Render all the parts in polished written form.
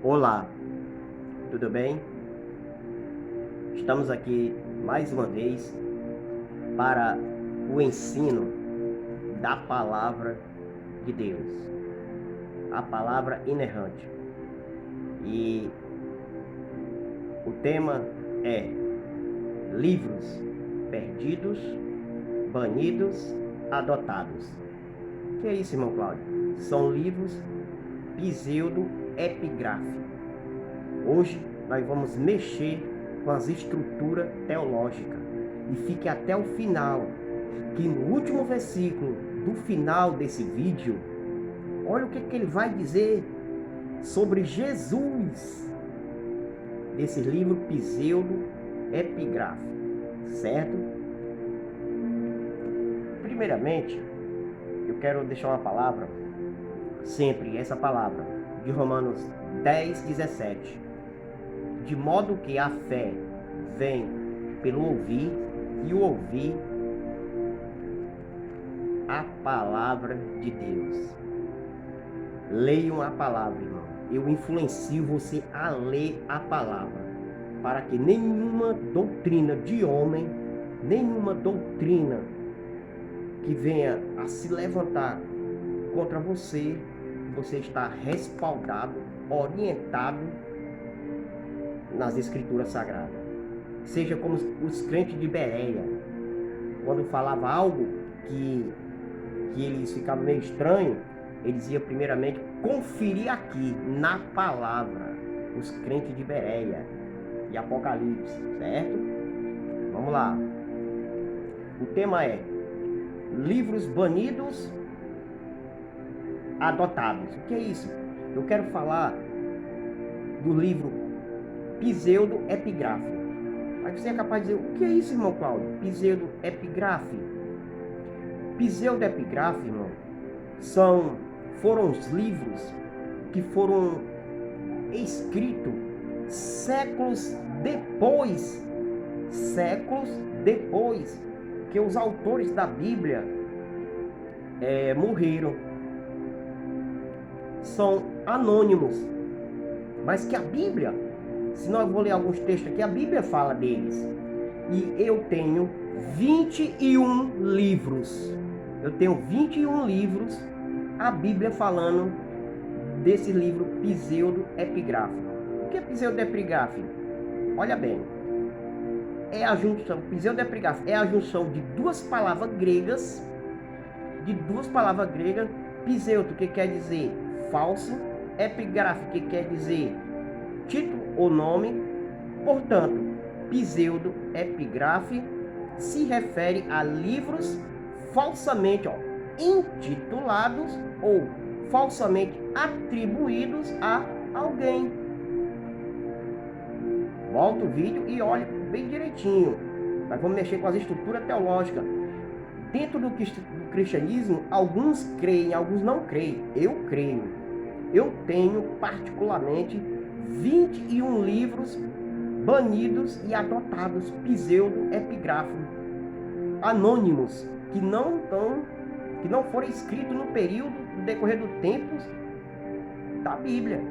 Olá, tudo bem? Estamos aqui mais uma vez para o ensino da palavra de Deus, a palavra inerrante. E o tema é livros perdidos, banidos, adotados. O que é isso, irmão Cláudio? São livros pseudo-epigráficos. Hoje nós vamos mexer com as estruturas teológicas. E fique até o final, que no último versículo do final desse vídeo, olha o que ele vai dizer sobre Jesus, desse livro pseudo-epigráfico, certo? Primeiramente, eu quero deixar uma palavra, sempre essa palavra, de Romanos 10:17. De modo que a fé vem pelo ouvir, e o ouvir a palavra de Deus. Leiam a palavra, irmão. Eu influencio você a ler a palavra, para que nenhuma doutrina de homem, nenhuma doutrina que venha a se levantar contra você, você está respaldado, orientado nas escrituras sagradas. Seja como os crentes de Bereia, quando falava algo que eles ficavam meio estranho, eles iam primeiramente conferir aqui na palavra, os crentes de Bereia e Apocalipse, certo? Vamos lá. O tema é livros banidos, adotados. O que é isso? Eu quero falar do livro pseudo-epigráfico. Aí você é capaz de dizer, o que é isso, irmão Cláudio? Pseudo-epigráfico. Pseudo-epigráfico, irmão, foram os livros que foram escritos séculos depois que os autores da Bíblia morreram. São anônimos, mas que a Bíblia, se nós vou ler alguns textos aqui, a Bíblia fala deles. E eu tenho 21 livros. Eu tenho 21 livros, a Bíblia falando desse livro pseudo-epigráfico. O que é pseudo-epigráfico? Olha bem, é a junção, pseudo-epigráfico é a junção de duas palavras gregas, pseudo, que quer dizer falso, epigráfico, que quer dizer título ou nome. Portanto, pseudo-epigráfico se refere a livros falsamente intitulados ou falsamente atribuídos a alguém. Volta o vídeo e olhe bem direitinho. Nós vamos mexer com as estruturas teológicas. Dentro do cristianismo, alguns creem, alguns não creem. Eu creio. Eu tenho particularmente 21 livros banidos e adotados, pseudo-epigráficos, anônimos, que não foram escritos no período do decorrer do tempo da Bíblia.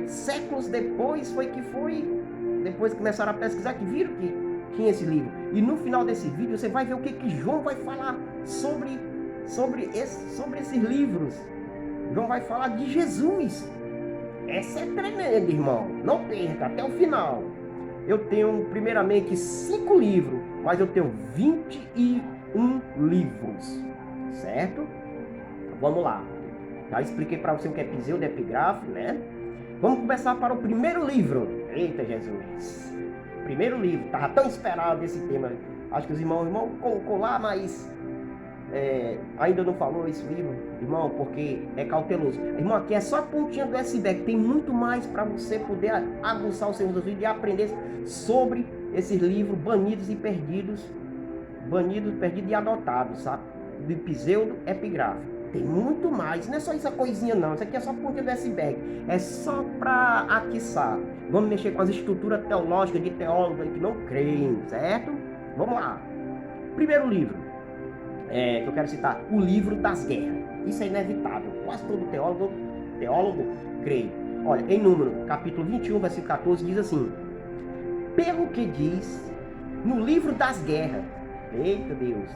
Séculos depois depois que começaram a pesquisar, que viram que tinha esse livro. E no final desse vídeo você vai ver o que João vai falar sobre esses livros. João vai falar de Jesus. Essa é tremenda, irmão. Não perca até o final. Eu tenho primeiramente 5 livros, mas eu tenho 21 livros, certo? Vamos lá. Já expliquei para você o que é pseudo-epigráfico, né? Vamos começar para o primeiro livro. Eita Jesus! Primeiro livro, estava tão esperado esse tema. Acho que os irmãos colocou lá, mas ainda não falou esse livro, irmão, porque é cauteloso. Irmão, aqui é só a pontinha do iceberg. Tem muito mais para você poder aguçar o seu ouvido e aprender sobre esses livros banidos e perdidos. Banidos, perdidos e adotados, sabe? De pseudo-epigráfico. Tem muito mais, não é só essa coisinha não. Isso aqui é só a pontinha do iceberg. É só para atiçar. Vamos mexer com as estruturas teológicas de teólogos que não creem, certo? Vamos lá. Primeiro livro que eu quero citar, o livro das guerras. Isso é inevitável. Quase todo teólogo crê. Olha, em Número, capítulo 21, versículo 14, diz assim: pelo que diz no livro das guerras, eita Deus,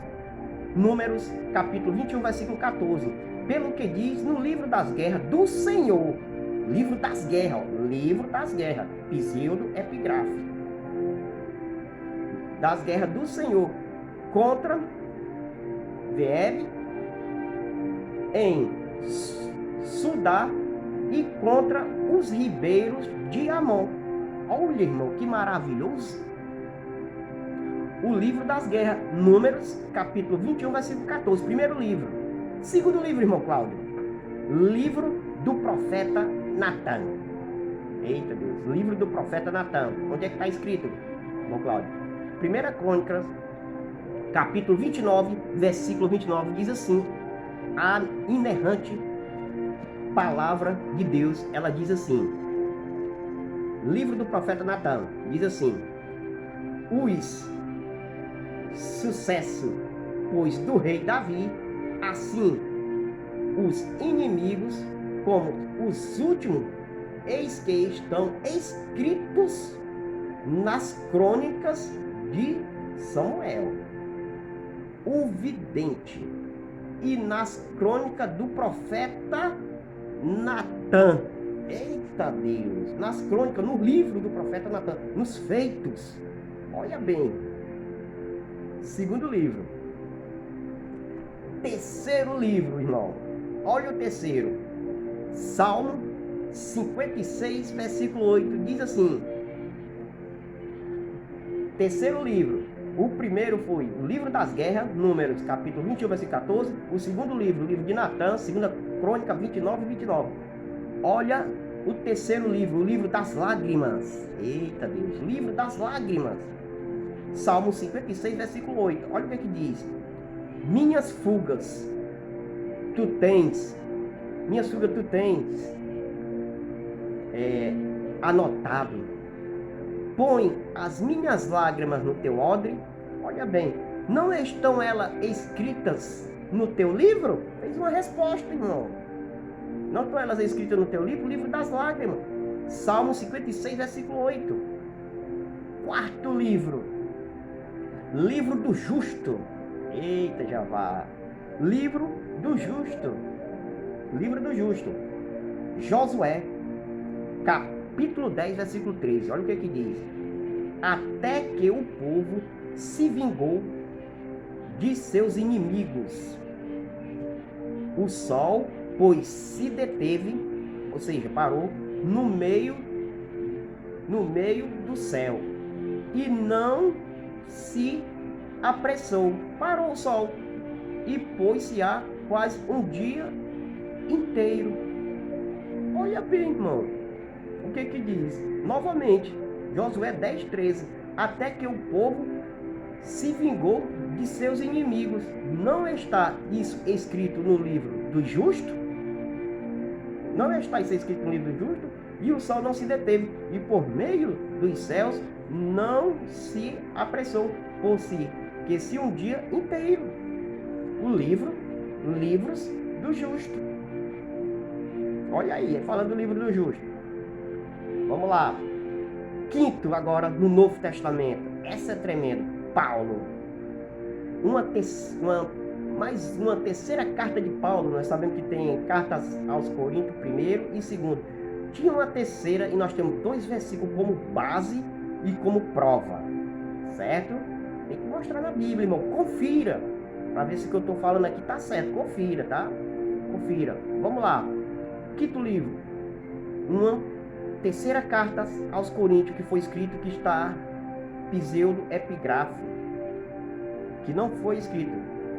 Números, capítulo 21, versículo 14, pelo que diz no livro das guerras do Senhor, livro das guerras, pseudo epigráfico, das guerras do Senhor contra Veb em Sudá e contra os ribeiros de Amon. Olha, irmão, que maravilhoso. O livro das guerras, Números, capítulo 21, versículo 14, primeiro livro. Segundo livro, irmão Cláudio, livro do profeta Natã. Eita Deus, livro do profeta Natã. Onde é que está escrito, irmão Cláudio? Primeira Crônicas, capítulo 29, versículo 29, diz assim: a inerrante palavra de Deus, ela diz assim, livro do profeta Natã, diz assim: os sucesso, pois, do rei Davi, assim os inimigos, como os últimos, eis que estão escritos nas crônicas de Samuel, o vidente, e nas crônicas do profeta Natã. Eita Deus, nas crônicas, no livro do profeta Natã, nos feitos. Olha bem, segundo livro. Terceiro livro, irmão, olha o terceiro, Salmo 56, versículo 8, diz assim, terceiro livro. O primeiro foi o livro das guerras, Números, capítulo 21, versículo 14. O segundo livro, o livro de Natã, segunda Crônica 29 e 29. Olha o terceiro livro, o livro das lágrimas. Eita Deus, livro das lágrimas. Salmo 56, versículo 8. Olha o que é que diz. Minhas fugas tu tens anotado. Põe as minhas lágrimas no teu odre. Olha bem, não estão elas escritas no teu livro? Fez uma resposta, irmão. Não estão elas escritas no teu livro? O livro das lágrimas. Salmo 56, versículo 8. Quarto livro. Livro do justo. Eita, Javá. Livro do justo. Livro do justo. Josué, capítulo 10, versículo 13. Olha o que aqui diz. Até que o povo se vingou de seus inimigos. O sol, pois, se deteve, ou seja, parou, no meio do céu, e não se apressou. Parou o sol e pôs-se a quase um dia inteiro. Olha bem, irmão, o que que diz? Novamente, Josué 10, 13. Até que o povo se vingou de seus inimigos. Não está isso escrito no livro do justo? Não está isso escrito no livro do justo? E o sol não se deteve, e por meio dos céus não se apressou, por si que se um dia inteiro. Livros do justo. Olha aí, falando do livro do justo. Vamos lá. Quinto, agora, no Novo Testamento. Essa é tremenda. Paulo. Mais uma terceira carta de Paulo. Nós sabemos que tem cartas aos Coríntios, primeiro e segundo. Tinha uma terceira e nós temos 2 versículos como base e como prova. Certo? Tem que mostrar na Bíblia, irmão. Confira. Para ver se o que eu estou falando aqui está certo. Confira, tá? Confira. Vamos lá. Quinto livro. Uma terceira carta aos Coríntios, que foi escrito, que está pseudo epigráfico, que não foi escrito.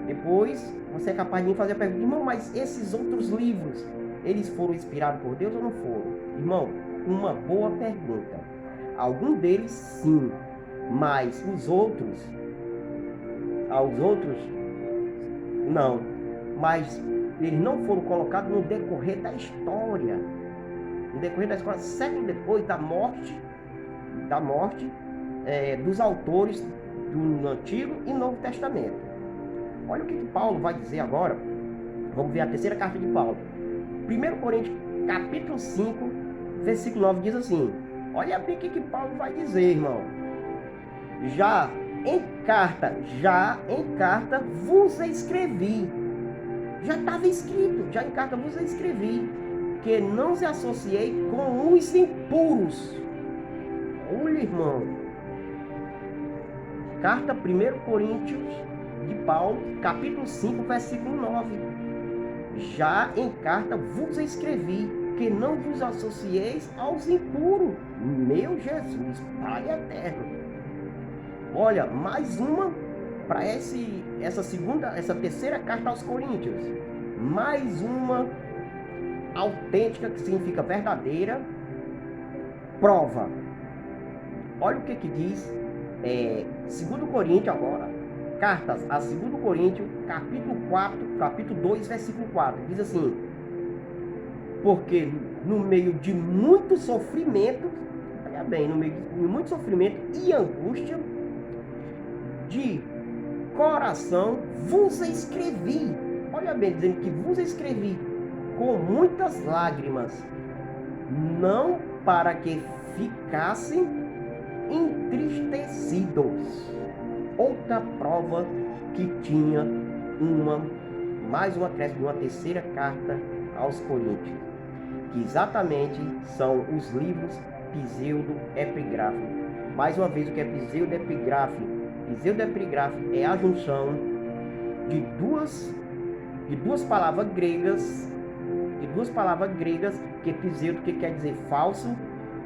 Depois você é capaz de me fazer a pergunta: irmão, mas esses outros livros, eles foram inspirados por Deus ou não foram? Irmão, uma boa pergunta. Algum deles sim, mas os outros não. Mas eles não foram colocados no decorrer da história. No decorrer da história, século depois da morte dos autores do Antigo e Novo Testamento. Olha o que Paulo vai dizer agora. Vamos ver a terceira carta de Paulo. 1 Coríntios, capítulo 5, versículo 9 diz assim, olha bem o que Paulo vai dizer, irmão. Já em carta vos escrevi. Já estava escrito, já em carta vos escrevi, que não se associei com os impuros. Olha, irmão. Carta 1 Coríntios de Paulo, capítulo 5, versículo 9. Já em carta vos escrevi, que não vos associeis aos impuros. Meu Jesus, Pai eterno. Olha, mais uma para essa terceira carta aos Coríntios. Mais uma autêntica, que significa verdadeira, prova. Olha o que diz 2 Coríntios agora. Cartas a 2 Coríntios, capítulo 4, capítulo 2, versículo 4. Diz assim, porque no meio de muito sofrimento, olha bem, no meio de muito sofrimento e angústia, de coração vos escrevi. Olha bem, dizendo que vos escrevi com muitas lágrimas, não para que ficassem entristecidos. Outra prova que tinha mais uma acréscimo, uma terceira carta aos Coríntios, que exatamente são os livros pseudo-epigráficos. Mais uma vez, o que é pseudo-epigráfico? Pseudo-epigráfico é a junção de duas palavras gregas, que pseudo, que quer dizer falso,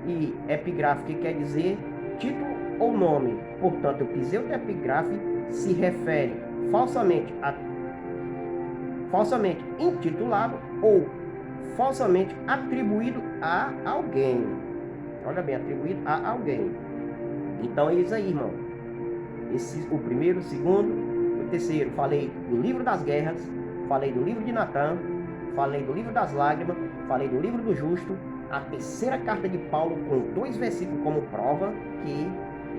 e epigráfico, que quer dizer título ou nome. Portanto, o pseudo-epigráfico se refere falsamente intitulado ou falsamente atribuído a alguém. Olha bem, atribuído a alguém. Então é isso aí, irmão. O primeiro, o segundo, o terceiro. Falei do livro das guerras, falei do livro de Natan, falei do livro das lágrimas, falei do livro do justo. A terceira carta de Paulo, com 2 versículos como prova, que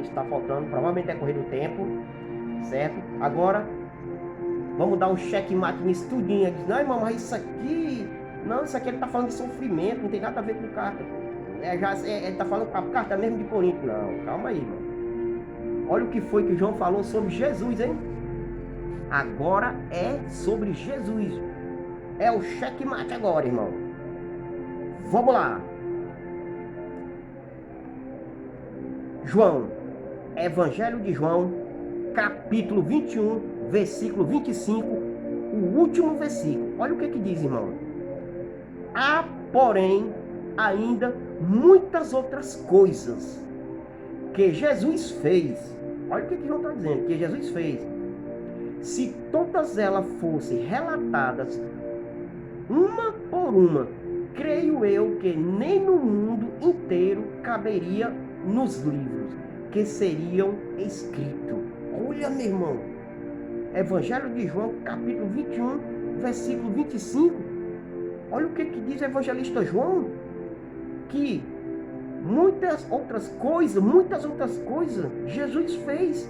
está faltando, provavelmente é correr do tempo, certo? Agora, vamos dar um checkmate nisso tudinho. Diz, não, irmão, mas isso aqui ele está falando de sofrimento, não tem nada a ver com carta. Ele está falando com a carta mesmo de Corinto. Não, calma aí, irmão. Olha o que foi que João falou sobre Jesus, hein? Agora é sobre Jesus. É o checkmate agora, irmão. Vamos lá. João, Evangelho de João, capítulo 21, versículo 25, o último versículo. Olha o que diz, irmão. Há, porém, ainda muitas outras coisas que Jesus fez. Olha o que João está dizendo, que Jesus fez. Se todas elas fossem relatadas uma por uma, creio eu que nem no mundo inteiro caberia nos livros que seriam escritos. Olha, meu irmão, Evangelho de João, capítulo 21, versículo 25. Olha o que diz o evangelista João, que muitas outras coisas Jesus fez,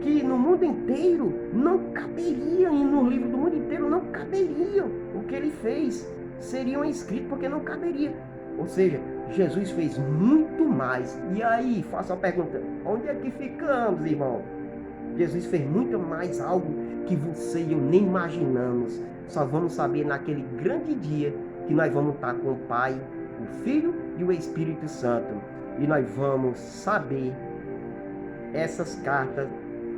que no mundo inteiro não caberia, e no livro do mundo inteiro não caberia o que ele fez, seriam escritos porque não caberia. Ou seja, Jesus fez muito mais. E aí, faço a pergunta, onde é que ficamos, irmão? Jesus fez muito mais, algo que você e eu nem imaginamos. Só vamos saber naquele grande dia que nós vamos estar com o Pai, o Filho e o Espírito Santo. E nós vamos saber essas cartas,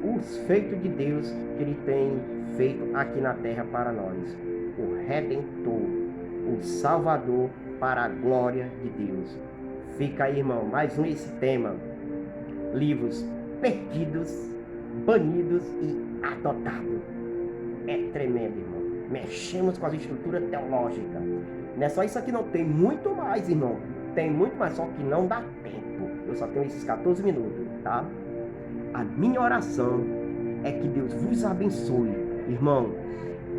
os feitos de Deus que Ele tem feito aqui na terra para nós. O Redentor, o Salvador, para a glória de Deus. Fica aí, irmão, mais um esse tema. Livros perdidos, banidos e adotados. É tremendo, irmão. Mexemos com a estrutura teológica. Não é só isso aqui, não. Tem muito mais, irmão. Tem muito mais, só que não dá tempo. Eu só tenho esses 14 minutos, tá? A minha oração é que Deus vos abençoe. Irmão,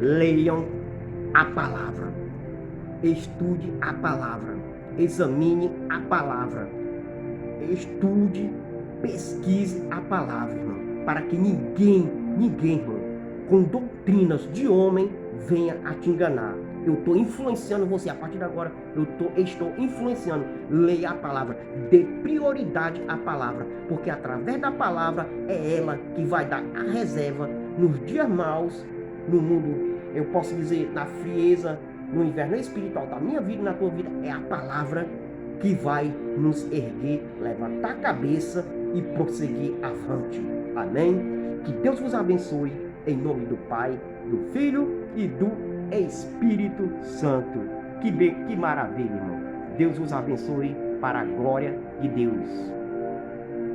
leiam a palavra. Estude a palavra. Examine a palavra. Estude, pesquise a palavra, irmão. Para que ninguém, irmão, com doutrinas de homem venha a te enganar. Eu estou influenciando você. A partir de agora, estou influenciando. Leia a palavra. Dê prioridade à palavra. Porque através da palavra é ela que vai dar a reserva nos dias maus, no mundo, eu posso dizer, na frieza, no inverno espiritual da minha vida e na tua vida. É a palavra que vai nos erguer, levantar a cabeça e prosseguir avante. Amém? Que Deus vos abençoe. Em nome do Pai, do Filho e do Espírito Santo. Que maravilha, irmão. Deus vos abençoe para a glória de Deus.